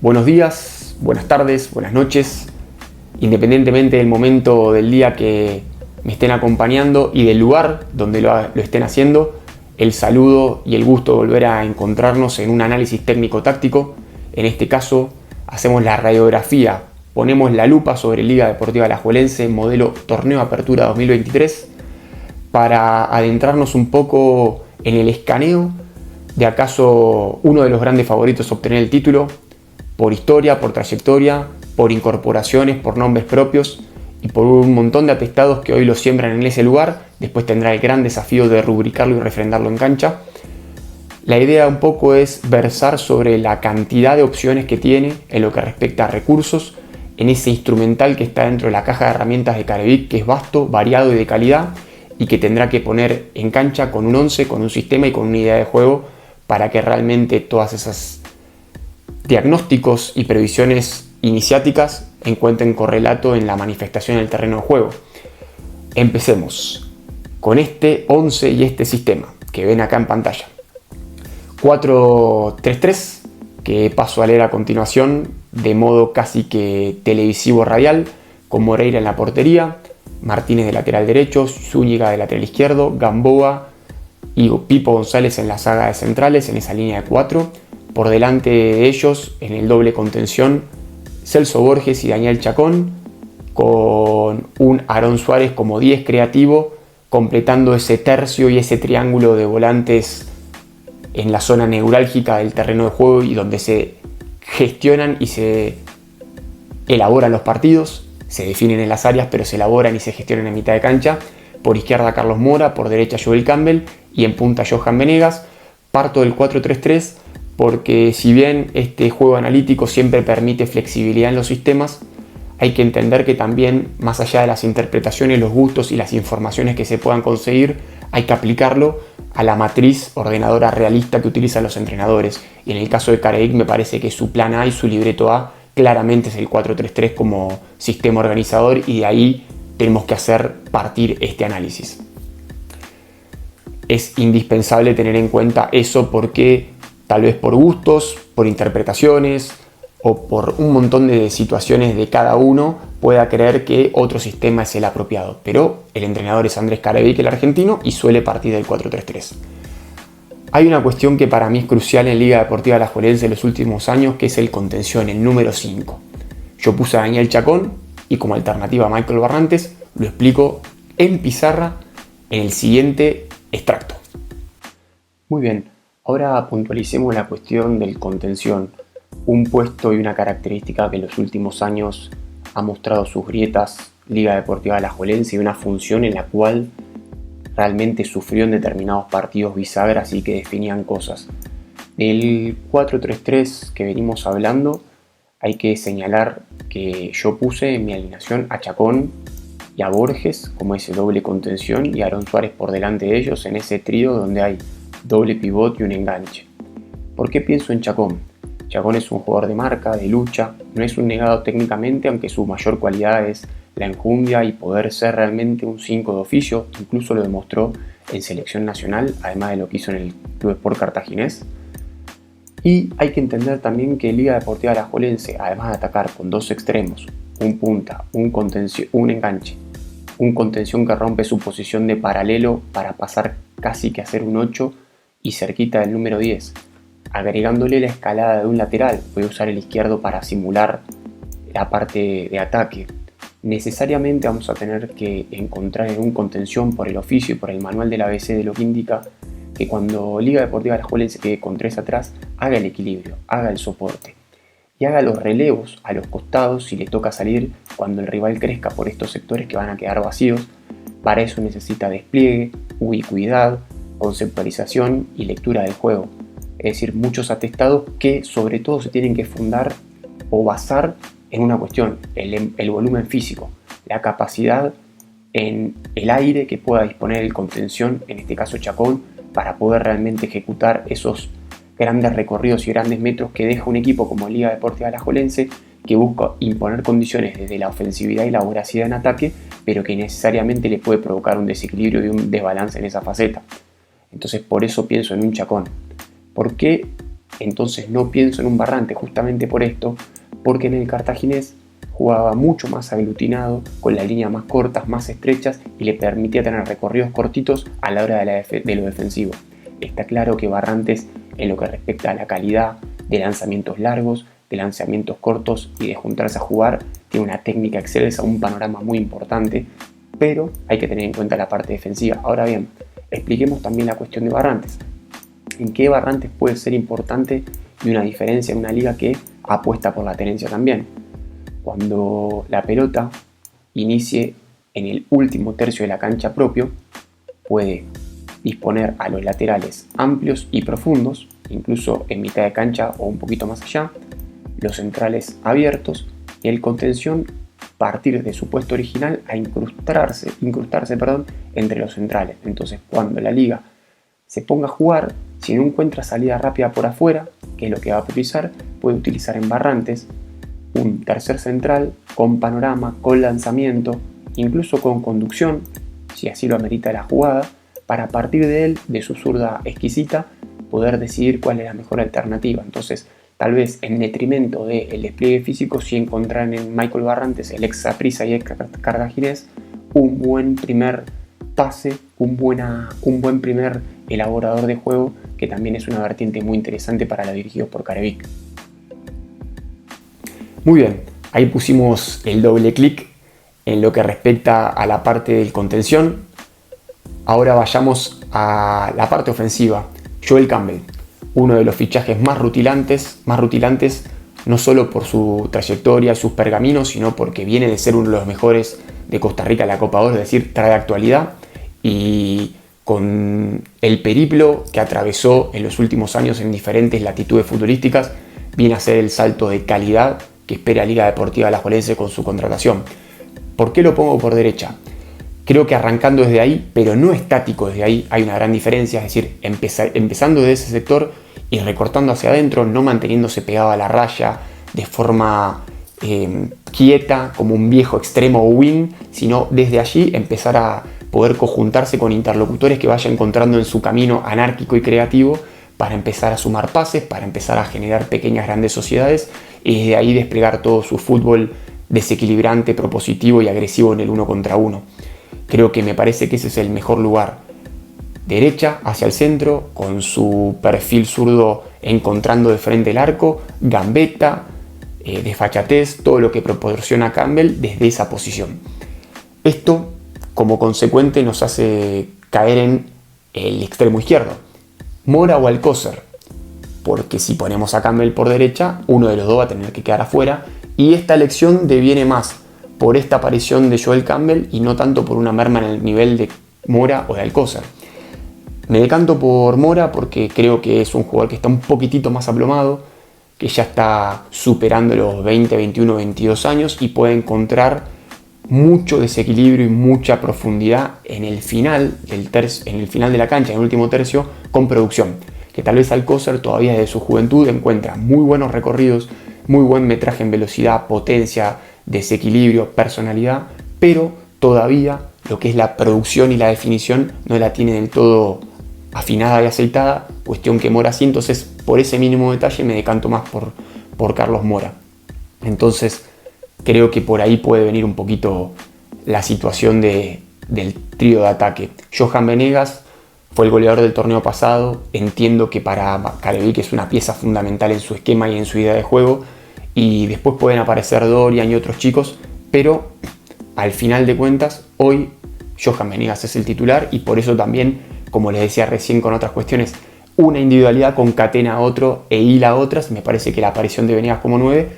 Buenos días, buenas tardes, buenas noches, independientemente del momento del día que me estén acompañando y del lugar donde lo estén haciendo, el saludo y el gusto de volver a encontrarnos en un análisis técnico-táctico. En este caso, hacemos la radiografía, ponemos la lupa sobre Liga Deportiva Alajuelense, modelo Torneo Apertura 2023, para adentrarnos un poco en el escaneo de acaso uno de los grandes favoritos a obtener el título, por historia, por trayectoria, por incorporaciones, por nombres propios y por un montón de atestados que hoy lo siembran en ese lugar. Después tendrá el gran desafío de rubricarlo y refrendarlo en cancha. La idea un poco es versar sobre la cantidad de opciones que tiene en lo que respecta a recursos, en ese instrumental que está dentro de la caja de herramientas de Carevic, que es vasto, variado y de calidad, y que tendrá que poner en cancha con un 11, con un sistema y con una idea de juego para que realmente todas esas diagnósticos y previsiones iniciáticas encuentren correlato en la manifestación en el terreno de juego. Empecemos con este 11 y este sistema que ven acá en pantalla. 4-3-3, que paso a leer a continuación de modo casi que televisivo radial, con Moreira en la portería, Martínez de lateral derecho, Zúñiga de lateral izquierdo, Gamboa y Pipo González en la saga de centrales, en esa línea de 4. Por delante de ellos, en el doble contención, Celso Borges y Daniel Chacón, con un Aarón Suárez como 10 creativo, completando ese tercio y ese triángulo de volantes en la zona neurálgica del terreno de juego y donde se gestionan y se elaboran los partidos, se definen en las áreas, pero se elaboran y se gestionan en mitad de cancha. Por izquierda Carlos Mora, por derecha Joel Campbell y en punta Johan Venegas. Parto del 4-3-3 porque si bien este juego analítico siempre permite flexibilidad en los sistemas, hay que entender que también, más allá de las interpretaciones, los gustos y las informaciones que se puedan conseguir, hay que aplicarlo a la matriz ordenadora realista que utilizan los entrenadores. Y en el caso de Carevic me parece que su plan A y su libreto A claramente es el 4-3-3 como sistema organizador, y de ahí tenemos que hacer partir este análisis. Es indispensable tener en cuenta eso porque tal vez por gustos, por interpretaciones o por un montón de situaciones de cada uno pueda creer que otro sistema es el apropiado. Pero el entrenador es Andrés Carevic, el argentino, y suele partir del 4-3-3. Hay una cuestión que para mí es crucial en Liga Deportiva Alajuelense en los últimos años, que es el contención, el número 5. Yo puse a Daniel Chacón y como alternativa a Michael Barrantes, lo explico en pizarra en el siguiente extracto. Muy bien, ahora puntualicemos la cuestión del contención, un puesto y una característica que en los últimos años ha mostrado sus grietas Liga Deportiva Alajuelense y una función en la cual realmente sufrió en determinados partidos bisagras y que definían cosas. Del 4-3-3 que venimos hablando, hay que señalar que yo puse en mi alineación a Chacón y a Borges como ese doble contención y a Aarón Suárez por delante de ellos en ese trío donde hay doble pivot y un enganche. ¿Por qué pienso en Chacón? Chacón es un jugador de marca, de lucha, no es un negado técnicamente, aunque su mayor cualidad es la enjundia y poder ser realmente un 5 de oficio. Incluso lo demostró en selección nacional, además de lo que hizo en el Club Sport Cartaginés. Y hay que entender también que Liga Deportiva Alajuelense, además de atacar con dos extremos, un punta, un enganche, un contención que rompe su posición de paralelo para pasar casi que a hacer un 8 y cerquita del número 10, agregándole la escalada de un lateral, voy a usar el izquierdo para simular la parte de ataque. Necesariamente vamos a tener que encontrar en un contención por el oficio y por el manual del ABC de lo que indica que cuando Liga Deportiva Alajuelense quede con 3 atrás, haga el equilibrio, haga el soporte y haga los relevos a los costados si le toca salir cuando el rival crezca por estos sectores que van a quedar vacíos. Para eso necesita despliegue, ubicuidad, conceptualización y lectura del juego. Es decir, muchos atestados que sobre todo se tienen que fundar o basar en una cuestión, el volumen físico, la capacidad en el aire que pueda disponer el contención, en este caso Chacón, para poder realmente ejecutar esos grandes recorridos y grandes metros que deja un equipo como Liga Deportiva Alajuelense, que busca imponer condiciones desde la ofensividad y la voracidad en ataque, pero que necesariamente le puede provocar un desequilibrio y un desbalance en esa faceta. Entonces por eso pienso en un Chacón. ¿Por qué Entonces no pienso en un Barrantes justamente por esto, porque en el cartaginés jugaba mucho más aglutinado, con las líneas más cortas, más estrechas, y le permitía tener recorridos cortitos a la hora de lo defensivo. Está claro que Barrantes, en lo que respecta a la calidad de lanzamientos largos, de lanzamientos cortos y de juntarse a jugar, tiene una técnica excelsa, un panorama muy importante, pero hay que tener en cuenta la parte defensiva. Ahora bien, expliquemos también la cuestión de Barrantes. ¿En qué Barrantes puede ser importante y una diferencia en una liga que apuesta por la tenencia también? Cuando la pelota inicie en el último tercio de la cancha propio, puede disponer a los laterales amplios y profundos, incluso en mitad de cancha o un poquito más allá, los centrales abiertos y el contención partir de su puesto original a incrustarse entre los centrales. Entonces, cuando la liga se ponga a jugar, si no encuentra salida rápida por afuera, que es lo que va a priorizar, puede utilizar en Barrantes un tercer central con panorama, con lanzamiento, incluso con conducción, si así lo amerita la jugada, para a partir de él, de su zurda exquisita, poder decidir cuál es la mejor alternativa. Entonces, tal vez en detrimento del despliegue físico, sí encontrar en Michael Barrantes, el ex Saprissa y ex cartaginés, un buen primer pase, un buen primer elaborador de juego, que también es una vertiente muy interesante para los dirigidos por Carevic. Muy bien, ahí pusimos el doble clic en lo que respecta a la parte del contención. Ahora vayamos a la parte ofensiva. Joel Campbell, uno de los fichajes más rutilantes, no solo por su trayectoria, sus pergaminos, sino porque viene de ser uno de los mejores de Costa Rica en la Copa Oro, es decir, trae actualidad, y con el periplo que atravesó en los últimos años en diferentes latitudes futbolísticas, viene a ser el salto de calidad que espera Liga Deportiva Alajuelense con su contratación. ¿Por qué lo pongo por derecha? Creo que arrancando desde ahí, pero no estático desde ahí, hay una gran diferencia, es decir, empezando desde ese sector y recortando hacia adentro, no manteniéndose pegado a la raya de forma quieta, como un viejo extremo o wing, sino desde allí empezar a poder conjuntarse con interlocutores que vaya encontrando en su camino anárquico y creativo para empezar a sumar pases, para empezar a generar pequeñas grandes sociedades y desde ahí desplegar todo su fútbol desequilibrante, propositivo y agresivo en el 1 contra 1. Creo que me parece que ese es el mejor lugar. Derecha hacia el centro, con su perfil zurdo encontrando de frente el arco, gambeta, desfachatez, todo lo que proporciona Campbell desde esa posición. Esto, como consecuente, nos hace caer en el extremo izquierdo, Mora o Alcócer, porque si ponemos a Campbell por derecha, uno de los dos va a tener que quedar afuera, y esta elección deviene más por esta aparición de Joel Campbell y no tanto por una merma en el nivel de Mora o de Alcócer. Me decanto por Mora porque creo que es un jugador que está un poquitito más aplomado, que ya está superando los 20, 21, 22 años y puede encontrar mucho desequilibrio y mucha profundidad en el final de la cancha, en el último tercio, con producción. Que tal vez Alcócer todavía desde su juventud encuentra muy buenos recorridos, muy buen metraje en velocidad, potencia, desequilibrio, personalidad, pero todavía lo que es la producción y la definición no la tiene del todo afinada y aceitada, cuestión que Mora sí. Entonces por ese mínimo detalle me decanto más por Carlos Mora. Entonces creo que por ahí puede venir un poquito la situación del trío de ataque. Johan Venegas fue el goleador del torneo pasado, entiendo que para Carevic es una pieza fundamental en su esquema y en su idea de juego, y después pueden aparecer Dorian y otros chicos, pero al final de cuentas hoy Johan Venegas es el titular y por eso también, como les decía recién con otras cuestiones, una individualidad concatena a otro e hila a otras. Me parece que la aparición de Venegas como 9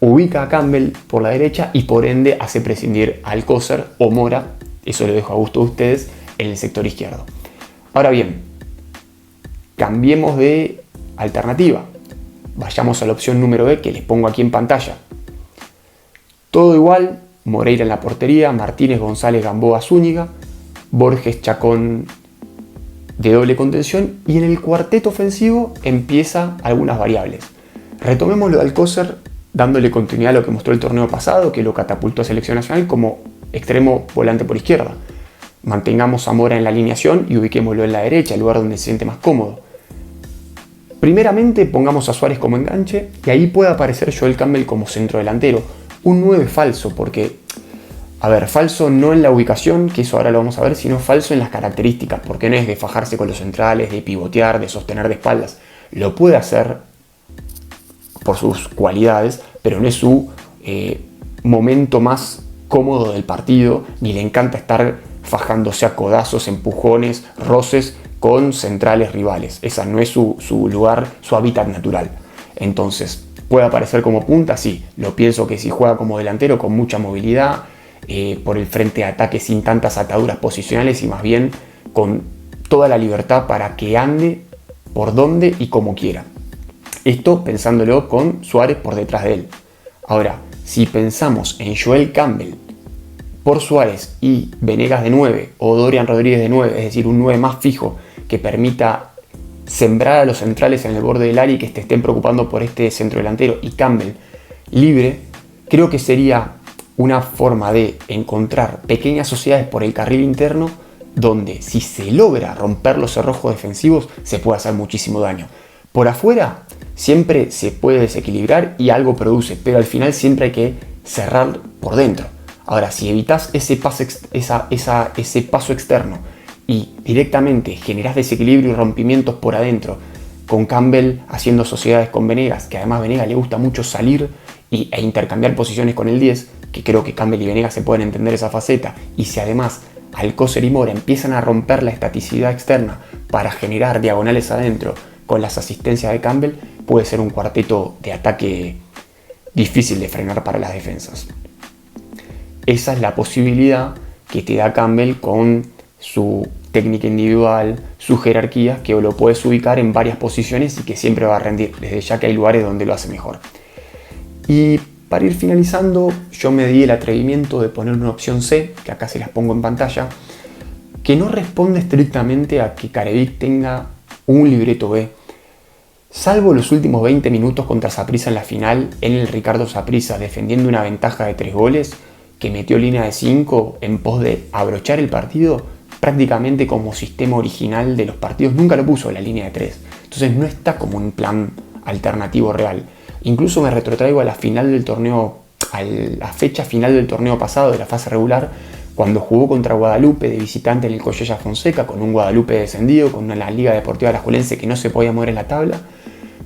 ubica a Campbell por la derecha y por ende hace prescindir a Alcócer o Mora, eso lo dejo a gusto de ustedes, en el sector izquierdo. Ahora bien, cambiemos de alternativa. Vayamos a la opción número B que les pongo aquí en pantalla. Todo igual, Moreira en la portería, Martínez, González, Gamboa, Zúñiga, Borges, Chacón de doble contención, y en el cuarteto ofensivo empieza algunas variables. Retomemos lo de Alcócer, dándole continuidad a lo que mostró el torneo pasado, que lo catapultó a selección nacional como extremo volante por izquierda. Mantengamos a Mora en la alineación y ubiquémoslo en la derecha, el lugar donde se siente más cómodo. Primeramente pongamos a Suárez como enganche y ahí puede aparecer Joel Campbell como centro delantero. Un 9 falso, porque, a ver, falso no en la ubicación, que eso ahora lo vamos a ver, sino falso en las características, porque no es de fajarse con los centrales, de pivotear, de sostener de espaldas. Lo puede hacer por sus cualidades, pero no es su momento más cómodo del partido, ni le encanta estar fajándose a codazos, empujones, roces con centrales rivales. Esa no es su lugar, su hábitat natural. Entonces, puede aparecer como punta, sí. Lo pienso que si juega como delantero con mucha movilidad, por el frente de ataque sin tantas ataduras posicionales y más bien con toda la libertad para que ande por donde y como quiera. Esto pensándolo con Suárez por detrás de él. Ahora, si pensamos en Joel Campbell por Suárez y Venegas de 9 o Dorian Rodríguez de 9, es decir, un 9 más fijo que permita sembrar a los centrales en el borde del área y que te estén preocupando por este centro delantero y Campbell libre, creo que sería una forma de encontrar pequeñas sociedades por el carril interno donde si se logra romper los cerrojos defensivos se puede hacer muchísimo daño. Por afuera siempre se puede desequilibrar y algo produce, pero al final siempre hay que cerrar por dentro. Ahora, si evitas ese paso externo y directamente generás desequilibrio y rompimientos por adentro, con Campbell haciendo sociedades con Venegas, que además a Venegas le gusta mucho salir e intercambiar posiciones con el 10, que creo que Campbell y Venegas se pueden entender esa faceta, y si además Alcócer y Mora empiezan a romper la estaticidad externa para generar diagonales adentro con las asistencias de Campbell, puede ser un cuarteto de ataque difícil de frenar para las defensas. Esa es la posibilidad que te da Campbell con su técnica individual, su jerarquía, que lo puedes ubicar en varias posiciones y que siempre va a rendir, desde ya que hay lugares donde lo hace mejor. Y para ir finalizando, yo me di el atrevimiento de poner una opción C, que acá se las pongo en pantalla, que no responde estrictamente a que Carevic tenga un libreto B. Salvo los últimos 20 minutos contra Saprissa en la final, en el Ricardo Saprissa defendiendo una ventaja de 3 goles, que metió línea de 5 en pos de abrochar el partido, prácticamente como sistema original de los partidos, nunca lo puso la línea de 3. Entonces no está como un plan alternativo real. Incluso me retrotraigo a la final del torneo, a la fecha final del torneo pasado de la fase regular, cuando jugó contra Guadalupe de visitante en el Collella Fonseca, con un Guadalupe descendido, con una Liga Deportiva Alajuelense que no se podía mover en la tabla,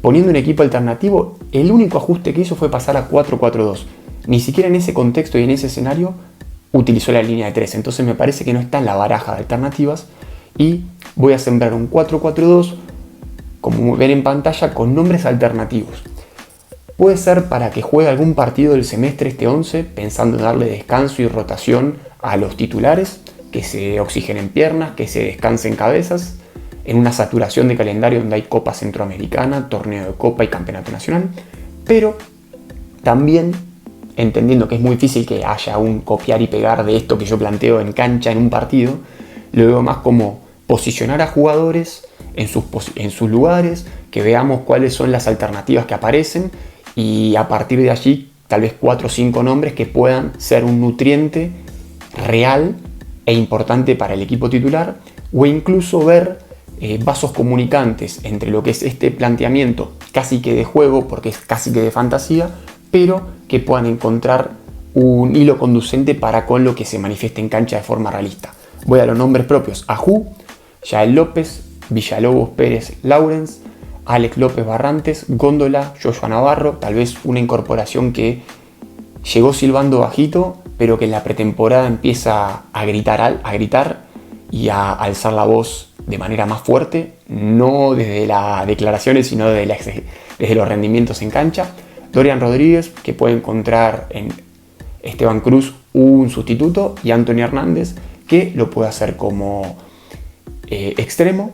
poniendo un equipo alternativo. El único ajuste que hizo fue pasar a 4-4-2. Ni siquiera en ese contexto y en ese escenario utilizó la línea de 3. Entonces me parece que no está en la baraja de alternativas y voy a sembrar un 4-4-2, como ven en pantalla, con nombres alternativos. Puede ser para que juegue algún partido del semestre este 11, pensando en darle descanso y rotación a los titulares, que se oxigenen piernas, que se descansen cabezas, en una saturación de calendario donde hay Copa Centroamericana, Torneo de Copa y Campeonato Nacional, pero también entendiendo que es muy difícil que haya un copiar y pegar de esto que yo planteo en cancha en un partido, lo veo más como posicionar a jugadores en sus lugares, que veamos cuáles son las alternativas que aparecen y a partir de allí tal vez 4 o 5 nombres que puedan ser un nutriente real e importante para el equipo titular, o incluso ver vasos comunicantes entre lo que es este planteamiento casi que de juego, porque es casi que de fantasía, pero que puedan encontrar un hilo conducente para con lo que se manifiesta en cancha de forma realista. Voy a los nombres propios: Ajú, Yael López, Villalobos Pérez Laurens, Alex López Barrantes, Góndola, Joshua Navarro, tal vez una incorporación que llegó silbando bajito, pero que en la pretemporada empieza a gritar y a alzar la voz de manera más fuerte, no desde las declaraciones, sino desde los rendimientos en cancha. Dorian Rodríguez, que puede encontrar en Esteban Cruz un sustituto, y Anthony Hernández, que lo puede hacer como extremo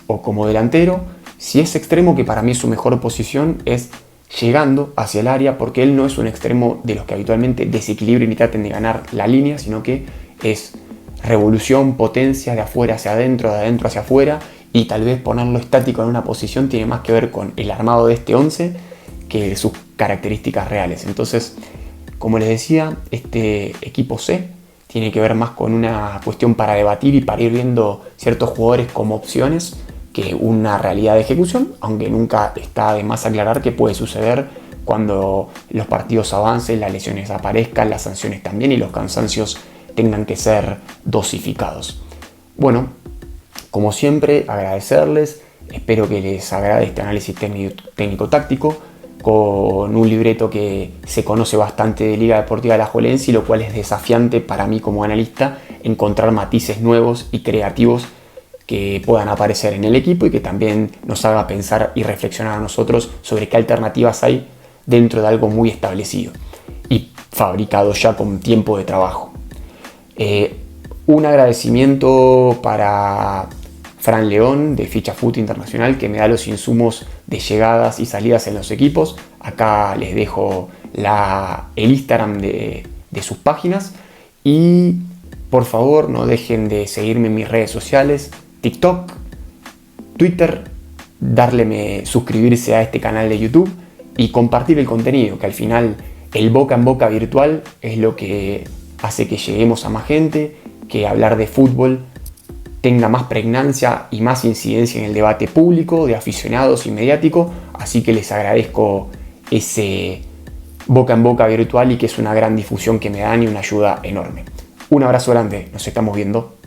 o como delantero. Si es extremo, que para mí es su mejor posición, es llegando hacia el área, porque él no es un extremo de los que habitualmente desequilibran y traten de ganar la línea, sino que es revolución, potencia de afuera hacia adentro, de adentro hacia afuera, y tal vez ponerlo estático en una posición tiene más que ver con el armado de este 11 que de sus características reales. Entonces, como les decía, este equipo C tiene que ver más con una cuestión para debatir y para ir viendo ciertos jugadores como opciones, que una realidad de ejecución, aunque nunca está de más aclarar que puede suceder cuando los partidos avancen, las lesiones aparezcan, las sanciones también y los cansancios tengan que ser dosificados. Bueno, como siempre, agradecerles, espero que les agrade este análisis técnico-táctico con un libreto que se conoce bastante de Liga Deportiva Alajuelense, y lo cual es desafiante para mí como analista encontrar matices nuevos y creativos que puedan aparecer en el equipo y que también nos haga pensar y reflexionar a nosotros sobre qué alternativas hay dentro de algo muy establecido y fabricado ya con tiempo de trabajo. Un agradecimiento para Fran León de Ficha Foot Internacional, que me da los insumos de llegadas y salidas en los equipos. Acá les dejo el Instagram de sus páginas, y por favor no dejen de seguirme en mis redes sociales, TikTok, Twitter, suscribirse a este canal de YouTube y compartir el contenido, que al final el boca en boca virtual es lo que hace que lleguemos a más gente, que hablar de fútbol tenga más pregnancia y más incidencia en el debate público, de aficionados y mediático. Así que les agradezco ese boca en boca virtual, y que es una gran difusión que me dan y una ayuda enorme. Un abrazo grande, nos estamos viendo.